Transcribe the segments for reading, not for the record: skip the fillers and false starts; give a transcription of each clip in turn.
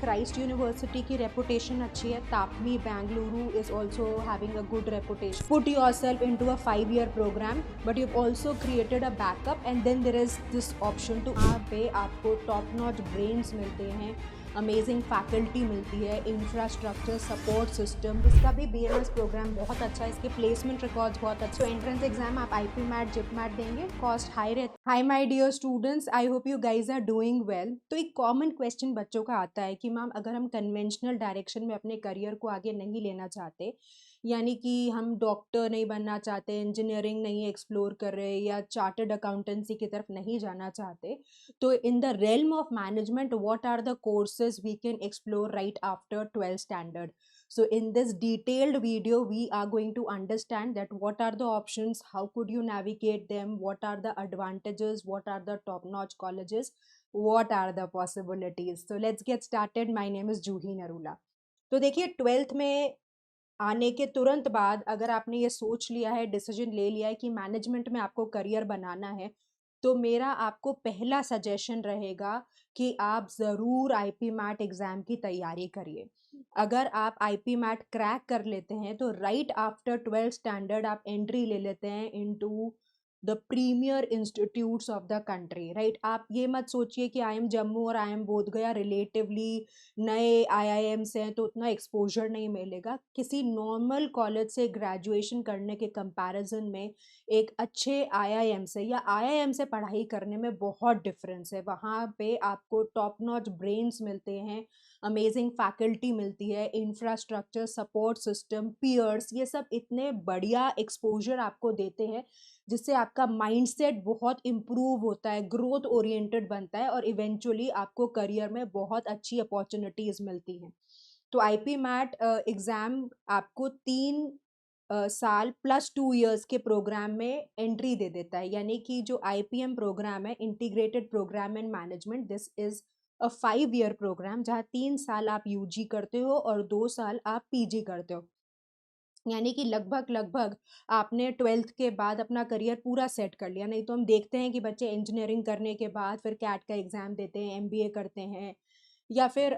Christ university की reputation अच्छी है, TAPMI Bengaluru is also having a good reputation. Put yourself into a 5 year program, but you also created a backup and then there is this option too. यहाँ पे आपको top notch brains मिलते हैं, amazing faculty मिलती है, infrastructure support system. इसका भी BMS programme बहुत अच्छा है, इसके प्लेसमेंट रिकॉर्ड्स बहुत अच्छे. एंट्रेंस एग्जाम आप IP मैट जिप मैट देंगे, कॉस्ट हाई रहती. Hi my dear students, I hope you guys are doing well. तो एक कॉमन क्वेश्चन बच्चों का आता है कि मैम अगर हम कन्वेंशनल डायरेक्शन में अपने करियर को आगे नहीं लेना चाहते, यानी कि हम डॉक्टर नहीं बनना चाहते, इंजीनियरिंग नहीं एक्सप्लोर कर रहे या चार्टर्ड अकाउंटेंसी की तरफ नहीं जाना चाहते, तो in the realm of management, what are the courses we can explore right after 12th standard? So in this detailed video, we are going to understand that what are the options, how could you navigate them, what are the advantages, what are the top-notch colleges, what are the possibilities. So let's get started. My name is Juhi Narula. तो देखिए, 12th में आने के तुरंत बाद अगर आपने ये सोच लिया है, डिसीजन ले लिया है कि मैनेजमेंट में आपको करियर बनाना है, तो मेरा आपको पहला सजेशन रहेगा कि आप ज़रूर IP मैट एग्ज़ाम की तैयारी करिए. अगर आप IP मैट क्रैक कर लेते हैं तो राइट आफ्टर 12th स्टैंडर्ड आप एंट्री ले लेते हैं into the premiere institutes of the country. Right, आप ये मत सोचिए कि IIM जम्मू और IIM बोधगया रिलेटिवली नए IIMs हैं तो उतना एक्सपोजर नहीं मिलेगा. किसी नॉर्मल कॉलेज से ग्रेजुएशन करने के कंपैरिजन में एक अच्छे IIM से या IIM से पढ़ाई करने में बहुत डिफरेंस है. वहाँ पे आपको टॉप नॉच ब्रेन्स मिलते हैं, अमेजिंग फैकल्टी मिलती है, इंफ्रास्ट्रक्चर सपोर्ट सिस्टम, पीयर्स, ये सब इतने बढ़िया एक्सपोजर आपको देते हैं जिससे आपका माइंडसेट बहुत इम्प्रूव होता है, ग्रोथ ओरिएंटेड बनता है और इवेंचुअली आपको करियर में बहुत अच्छी अपॉर्चुनिटीज़ मिलती हैं. तो IP मैट एग्ज़ाम आपको 3 साल प्लस 2 years के प्रोग्राम में एंट्री दे देता है. यानी कि जो IPM प्रोग्राम है, integrated programme in management, this is a 5 year programme जहाँ 3 साल आप UG करते हो और 2 साल आप PG करते हो. यानी कि लगभग लगभग आपने 12th के बाद अपना करियर पूरा सेट कर लिया. नहीं तो हम देखते हैं कि बच्चे इंजीनियरिंग करने के बाद फिर कैट का एग्ज़ाम देते हैं, MBA करते हैं, या फिर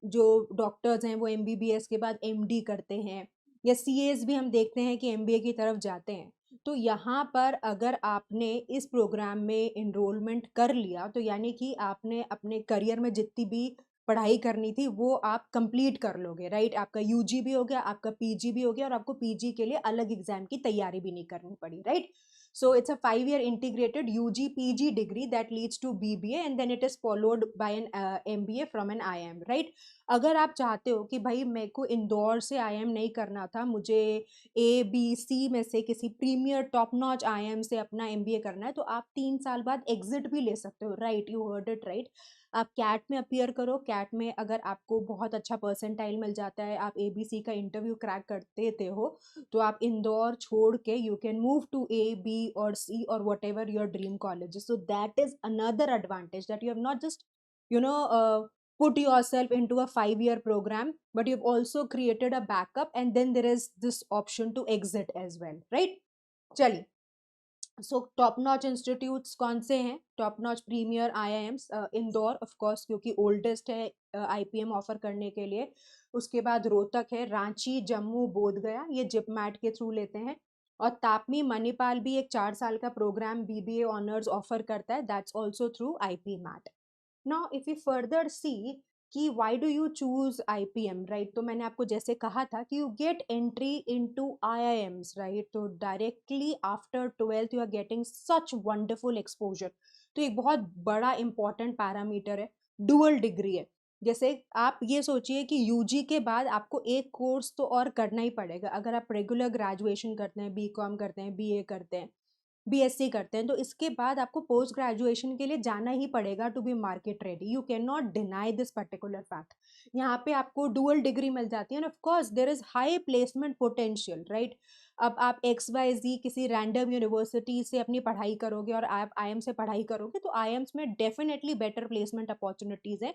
जो डॉक्टर्स हैं वो MBBS के बाद MD करते हैं, या CAs भी हम देखते हैं कि MBA की तरफ जाते हैं. तो यहाँ पर अगर आपने इस प्रोग्राम में इनरोलमेंट कर लिया तो यानी कि आपने अपने करियर में जितनी भी पढ़ाई करनी थी वो आप कंप्लीट कर लोगे. राइट, आपका UG भी हो गया, आपका PG भी हो गया और आपको PG के लिए अलग एग्जाम की तैयारी भी नहीं करनी पड़ी. Right, so it's a 5 year integrated UG PG degree that leads to BBA and then it is followed by an MBA from an IIM. Right, अगर आप चाहते हो कि भाई मेरे को इंदौर से IIM नहीं करना था, मुझे ABC में से किसी प्रीमियर टॉप नॉच IIM से अपना MBA करना है, तो आप 3 साल बाद एग्जिट भी ले सकते हो. Right, you heard it right. आप कैट में अपीयर करो, कैट में अगर आपको बहुत अच्छा परसेंटाइल मिल जाता है, आप ABC का इंटरव्यू क्रैक कर देते हो, तो आप इंदौर छोड़ के you can move to A, B और C और whatever your dream college. So that is another advantage that you have not just you know uh, put yourself into a 5 year program, but you've also created a backup and then there is this option to exit as well. Right, चलिए. So top notch institutes कौन से हैं? Top notch premier IIMs, Indore of course क्योंकि oldest है IPM offer करने के लिए. उसके बाद रोहतक है, रांची, जम्मू, बोधगया, ये जिप मैट के थ्रू लेते हैं. और तापमी मणिपाल भी एक 4 साल का प्रोग्राम BBA ऑनर्स ऑफर करता है, that's also through IP MAT. Now if you further see कि why do you choose IPM, right, तो मैंने आपको जैसे कहा था कि you get entry into IIMs. Right, तो directly after 12th you are getting such wonderful exposure. तो एक बहुत बड़ा इंपॉर्टेंट पैरामीटर है, डुअल डिग्री है. जैसे आप ये सोचिए कि UG के बाद आपको एक कोर्स तो और करना ही पड़ेगा. अगर आप रेगुलर ग्रेजुएशन करते हैं, BCom करते हैं, BA करते हैं, BSc करते हैं, तो इसके बाद आपको पोस्ट ग्रेजुएशन के लिए जाना ही पड़ेगा to be market ready. You can not deny this particular fact. यहाँ पे आपको डुअल डिग्री मिल जाती है, and of course there is high placement potential. Right, अब आप XYZ किसी रैंडम यूनिवर्सिटी से अपनी पढ़ाई करोगे और आप IIM से पढ़ाई करोगे तो IIMs में डेफिनेटली बेटर प्लेसमेंट अपॉर्चुनिटीज है.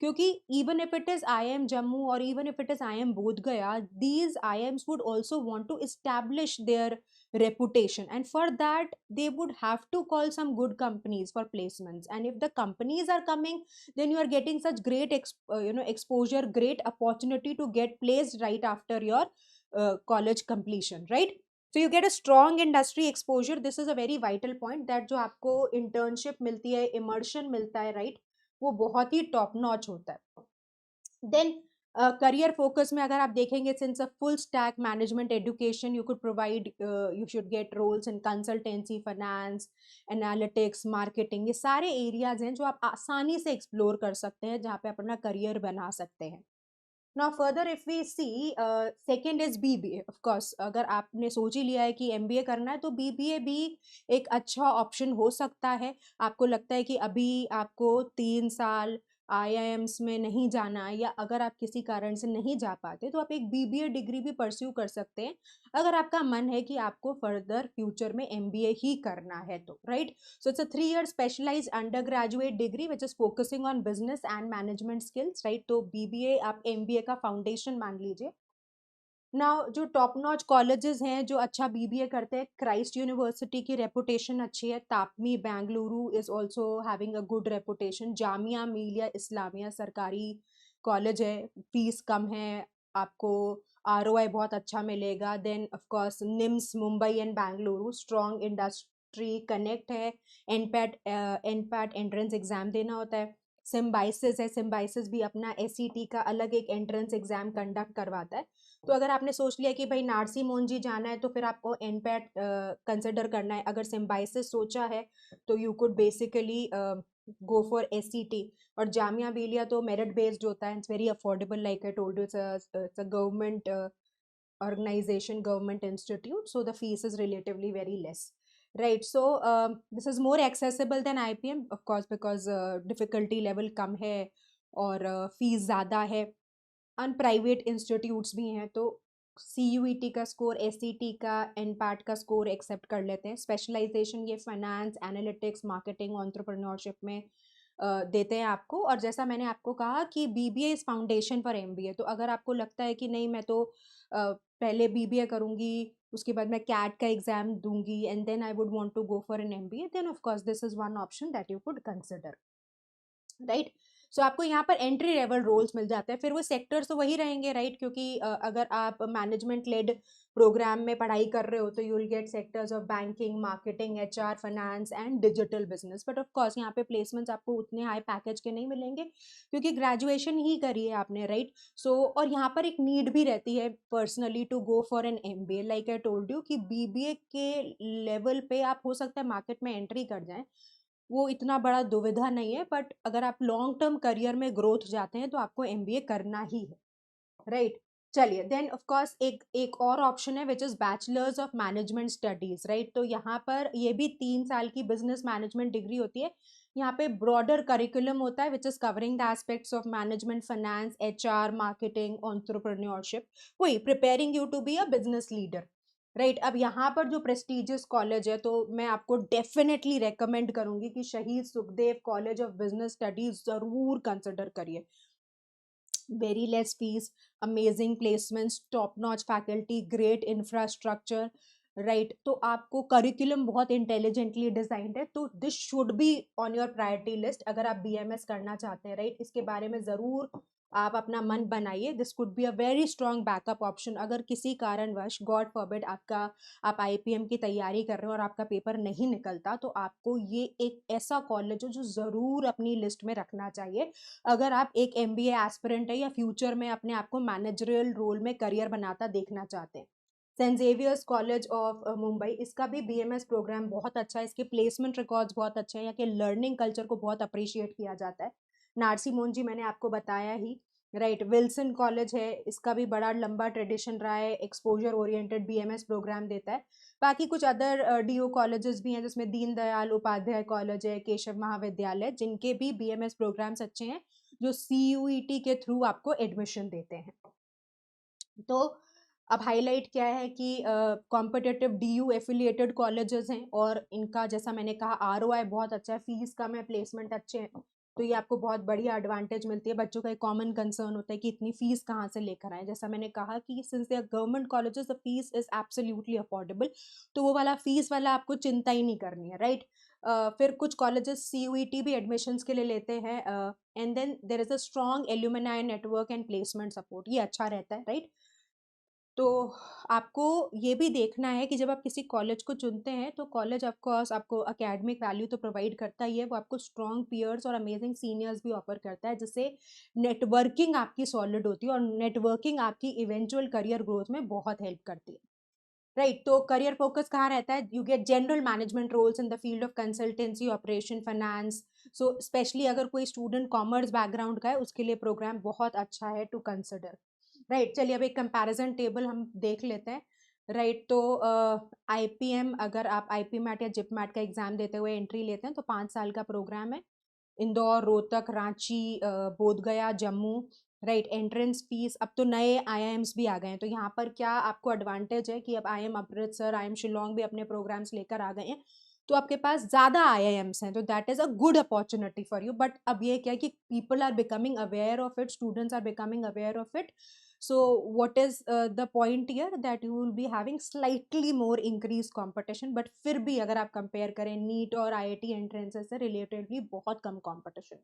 क्योंकि even if it is IIM Jammu or even if it is IIM Bodh Gaya, these IIMs would also want to establish their reputation, and for that they would have to call some good companies for placements. And if the companies are coming, then you are getting such great exposure, great opportunity to get placed right after your college completion, right? So you get a strong industry exposure. This is a very vital point, that जो आपको internship मिलती है, immersion मिलता है, right, वो बहुत ही top notch होता है। देन करियर फोकस में अगर आप देखेंगे, since a full stack management education, you could provide, you should get roles in consultancy, finance, analytics, marketing, ये सारे एरियाज हैं जो आप आसानी से एक्सप्लोर कर सकते हैं, जहाँ पे अपना करियर बना सकते हैं। Now further if we see, second is BBA. Of course, अगर आपने सोच ही लिया है कि MBA करना है, तो BBA भी एक अच्छा ऑप्शन हो सकता है। आपको लगता है कि अभी आपको 3 साल IIMs में नहीं जाना है, या अगर आप किसी कारण से नहीं जा पाते, तो आप एक BBA डिग्री भी परस्यू कर सकते हैं, अगर आपका मन है कि आपको फर्दर फ्यूचर में MBA ही करना है तो, right. So it's a 3-year specialized undergraduate degree which is focusing on business and management skills, right? तो BBA आप MBA का फाउंडेशन मान लीजिए। नाउ जो टॉप नॉच कॉलेजेस हैं जो अच्छा BBA करते हैं, क्राइस्ट यूनिवर्सिटी की रेपुटेशन अच्छी है, TAPMI Bengaluru is also having a good reputation, Jamia Millia Islamia सरकारी कॉलेज है, फीस कम है, आपको ROI बहुत अच्छा मिलेगा। Then of course NMIMS Mumbai and Bengaluru, strong industry connect है, एनपैट एंट्रेंस एग्जाम देना होता है। सिम्बाइसिस है, सिम्बाइसिस भी अपना SET का अलग एक एंट्रेंस एग्जाम कंडक्ट करवाता है। तो अगर आपने सोच लिया कि भाई नारसी मोनजी जाना है, तो फिर आपको एनपैट कंसिडर करना है। अगर सिम्बाइसिस सोचा है तो you could basically go for SET। और जामिया मिलिया तो मेरिट बेस्ड होता है, it's very affordable, like I told you, it's a government organization, government institute, so the fees is relatively very less, right? So this is more accessible than IPM, of course, because difficulty level कम है और fees ज़्यादा है। अन private institutes भी हैं, तो CUET का score, SET का, NPAT का स्कोर एक्सेप्ट कर लेते हैं। स्पेशलाइजेशन ये फाइनेंस, एनालिटिक्स, मार्केटिंग, एंटरप्रेन्योरशिप में देते हैं आपको। और जैसा मैंने आपको कहा कि BBA is foundation for MBA, तो अगर आपको लगता है कि नहीं, मैं तो पहले BBA करूंगी, उसके बाद मैं CAT का एग्जाम दूंगी, and then I would want to go for an MBA, then of course this is one option that you could consider, right. So आपको यहाँ पर एंट्री लेवल रोल्स मिल जाते हैं। फिर वो सेक्टर्स तो वही रहेंगे, राइट, क्योंकि अगर आप मैनेजमेंट लेड प्रोग्राम में पढ़ाई कर रहे हो, तो you will get sectors of banking, marketing, HR, finance and digital business. But of course यहाँ पे प्लेसमेंट्स आपको उतने हाई पैकेज के नहीं मिलेंगे, क्योंकि ग्रेजुएशन ही करी है आपने, राइट। सो और यहाँ पर एक नीड भी रहती है personally to go for an MBA, like I told you कि BBA के लेवल पे आप हो सकता है मार्केट में एंट्री कर जाएं, वो इतना बड़ा दुविधा नहीं है। बट अगर आप लॉन्ग टर्म करियर में ग्रोथ जाते हैं, तो आपको MBA करना ही है, राइट। चलिए, देन ऑफ कोर्स एक एक और ऑप्शन है which is bachelors of management studies, right. तो यहाँ पर ये भी 3 साल की बिजनेस मैनेजमेंट डिग्री होती है। यहाँ पे ब्रॉडर करिकुलम होता है which is covering the aspects of management, finance, HR, marketing, entrepreneurship, वही preparing you to be a business leader, right. अब यहाँ पर जो प्रेस्टिजियस कॉलेज है, तो मैं आपको डेफिनेटली रेकमेंड करूंगी कि शहीद Sukhdev college of business studies जरूर कंसिडर करिए। Very less fees, amazing placements, top notch faculty, great infrastructure, right. तो आपको करिकुलम बहुत इंटेलिजेंटली डिजाइंड है, तो this should be on your priority list अगर आप BMS करना चाहते हैं, राइट। इसके बारे में जरूर आप अपना मन बनाइए। This could be a very strong backup option, अगर किसी कारणवश गॉड फॉरबिड आप IPM की तैयारी कर रहे हो और आपका पेपर नहीं निकलता, तो आपको ये एक ऐसा कॉलेज है जो जरूर अपनी लिस्ट में रखना चाहिए, अगर आप एक MBA एस्पिरेंट है या फ्यूचर में अपने आप को मैनेजरियल रोल में करियर बनाता देखना चाहते हैं। Saint Xavier's college of Mumbai, इसका भी BMS प्रोग्राम बहुत अच्छा है, इसके प्लेसमेंट रिकॉर्ड्स बहुत अच्छे हैं, यहाँ के लर्निंग कल्चर को बहुत अप्रिशिएट किया जाता है। नारसी मोनजी मैंने आपको बताया ही, राइट। विल्सन कॉलेज है, इसका भी बड़ा लंबा ट्रेडिशन रहा है, एक्सपोजर ओरिएंटेड BMS प्रोग्राम देता है। बाकी कुछ अदर DO कॉलेजेस भी हैं, जिसमें दीनदयाल उपाध्याय कॉलेज है, केशव महाविद्यालय, जिनके भी BMS प्रोग्राम्स अच्छे हैं, जो CUET के थ्रू आपको एडमिशन देते हैं। तो अब हाईलाइट क्या है कि कॉम्पिटिटिव DU एफिलिएटेड कॉलेजेस हैं, और इनका जैसा मैंने कहा ROI बहुत अच्छा है, फीस कम है, प्लेसमेंट अच्छे हैं। तो ये आपको बहुत बढ़िया एडवांटेज मिलती है। बच्चों का एक कॉमन कंसर्न होता है कि इतनी फीस कहाँ से लेकर आए। जैसा मैंने कहा कि since they are government colleges the fees is absolutely affordable, तो वो वाला फीस वाला आपको चिंता ही नहीं करनी है, राइट। फिर कुछ कॉलेजेस CUET भी एडमिशन्स के लिए लेते हैं, and then there is a strong alumni network and placement support, ये अच्छा रहता है, राइट। तो आपको ये भी देखना है कि जब आप किसी कॉलेज को चुनते हैं तो कॉलेज ऑफ कोर्स आपको एकेडमिक वैल्यू तो प्रोवाइड करता ही है, वो आपको स्ट्रॉन्ग पीयर्स और अमेजिंग सीनियर्स भी ऑफर करता है, जिससे नेटवर्किंग आपकी सॉलिड होती है, और नेटवर्किंग आपकी इवेंचुअल करियर ग्रोथ में बहुत हेल्प करती है, राइट। तो करियर फोकस कहाँ रहता है, you get general management roles in the field of consultancy, operation, finance. So specially अगर कोई स्टूडेंट कॉमर्स बैकग्राउंड का है उसके लिए प्रोग्राम बहुत अच्छा है टू कंसिडर, राइट। चलिए अब एक कंपैरिजन टेबल हम देख लेते हैं, राइट। तो IPM, अगर आप IP मैट या जिप मैट का एग्जाम देते हुए एंट्री लेते हैं तो 5 साल का प्रोग्राम है। Indore, Rohtak, Ranchi, Bodhgaya, Jammu, right. Entrance fees, अब तो नए IIMs भी आ गए हैं, तो यहाँ पर क्या आपको एडवांटेज है कि अब IIM अमृतसर, IIM शिलोंग भी अपने प्रोग्राम्स लेकर आ गए हैं, तो आपके पास ज़्यादा IIMs हैं, तो that is a good opportunity for you. But अब ये क्या है कि people are becoming aware of it, students are becoming aware of it. So what is the point here, that you will be having slightly more increased competition, but फिर भी अगर आप compare करें नीट और IIT एंट्रेंसेस से रिलेटेडली बहुत कम competition,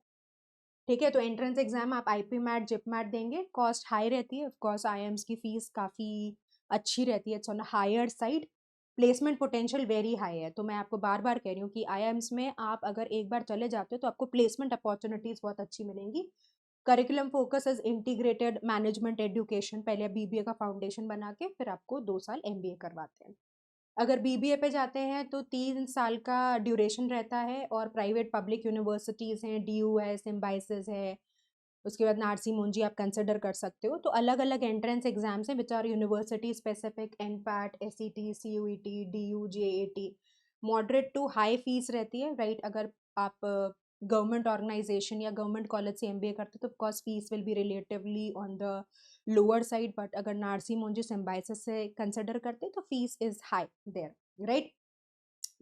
ठीक है। तो एंट्रेंस एग्जाम आप IP मैट, जिप मैट देंगे, कॉस्ट हाई रहती है, ऑफकोर्स IIMs की फीस काफ़ी अच्छी रहती है, it's on higher side. Placement potential very high है, तो मैं आपको बार बार कह रही हूँ कि IIMs में आप अगर एक बार चले जाते हो तो आपको प्लेसमेंट अपॉर्चुनिटीज़ बहुत अच्छी मिलेंगी। Curriculum focus is integrated management education, पहले आप BBA का फाउंडेशन बना के फिर आपको 2 साल MBA करवाते हैं। अगर BBA पे जाते हैं तो 3 साल का ड्यूरेशन रहता है, और प्राइवेट पब्लिक यूनिवर्सिटीज़ हैं, DU है, सिम्बाइसिस है, उसके बाद नारसी मुंजी आप कंसिडर कर सकते हो। तो अलग अलग एंट्रेंस एग्जाम्स हैं which are university specific, NPAT, SET, CUET, DU, JAT। Moderate to high fees रहती है, राइट। अगर आप गवर्नमेंट ऑर्गेनाइजेशन या गवर्नमेंट कॉलेज से MBA करते हो तो of course fees will be relatively on the lower side, but अगर नारसी मुंजी सिम्बाइसिस से कंसिडर करते हैं तो fees is high there, right.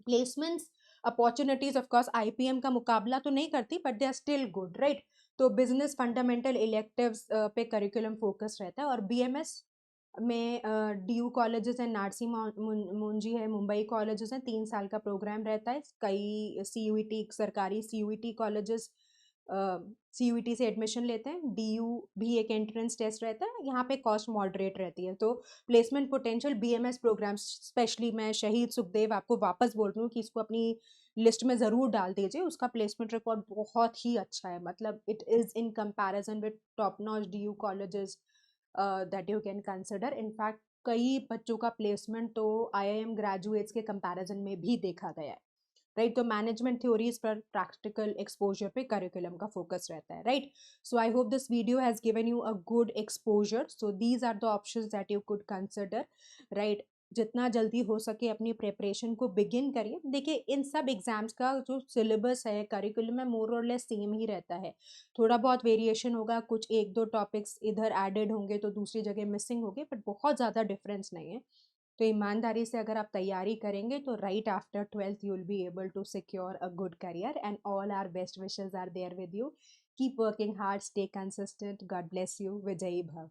Placements opportunities of course IPM का मुकाबला तो नहीं करती, but they are still good, right. तो बिजनेस फंडामेंटल इलेक्टिव्स पे करिकुलम फोकस रहता है, और BMS में DU कॉलेजेस हैं, नारसी मुंजी है, मुंबई कॉलेजेस हैं, 3 साल का प्रोग्राम रहता है। कई CUET, सरकारी CUET कॉलेजेस CUET से एडमिशन लेते हैं। DU भी एक एंट्रेंस टेस्ट रहता है, यहाँ पे कॉस्ट मॉडरेट रहती है। तो placement potential BMS programme, specially मैं शहीद सुखदेव आपको वापस बोल रही हूँ कि इसको अपनी लिस्ट में ज़रूर डाल दीजिए, उसका प्लेसमेंट रिकॉर्ड बहुत ही अच्छा है, मतलब it is in comparison with top notch DU colleges that you can consider. In fact कई बच्चों का प्लेसमेंट तो IIM ग्रेजुएट्स के कंपैरिजन में भी देखा गया है, राइट। तो मैनेजमेंट थ्योरीज पर प्रैक्टिकल एक्सपोजर पे करिकुलम का फोकस रहता है, right. So I hope this video has given you a good exposure, so these are the options that you could consider, right. जितना जल्दी हो सके अपनी प्रिपरेशन को बिगिन करिए। देखिए इन सब एग्जाम्स का जो सिलेबस है, करिकुलम है, मोर और लेस सेम ही रहता है, थोड़ा बहुत वेरिएशन होगा, कुछ एक दो टॉपिक्स इधर एडेड होंगे तो दूसरी जगह मिसिंग होंगे, बट बहुत ज़्यादा डिफरेंस नहीं है। तो ईमानदारी से अगर आप तैयारी करेंगे तो right after 12th you will be able to secure a good career, and all our best wishes are there with you. Keep working hard, stay consistent, god bless you, विजयी भव।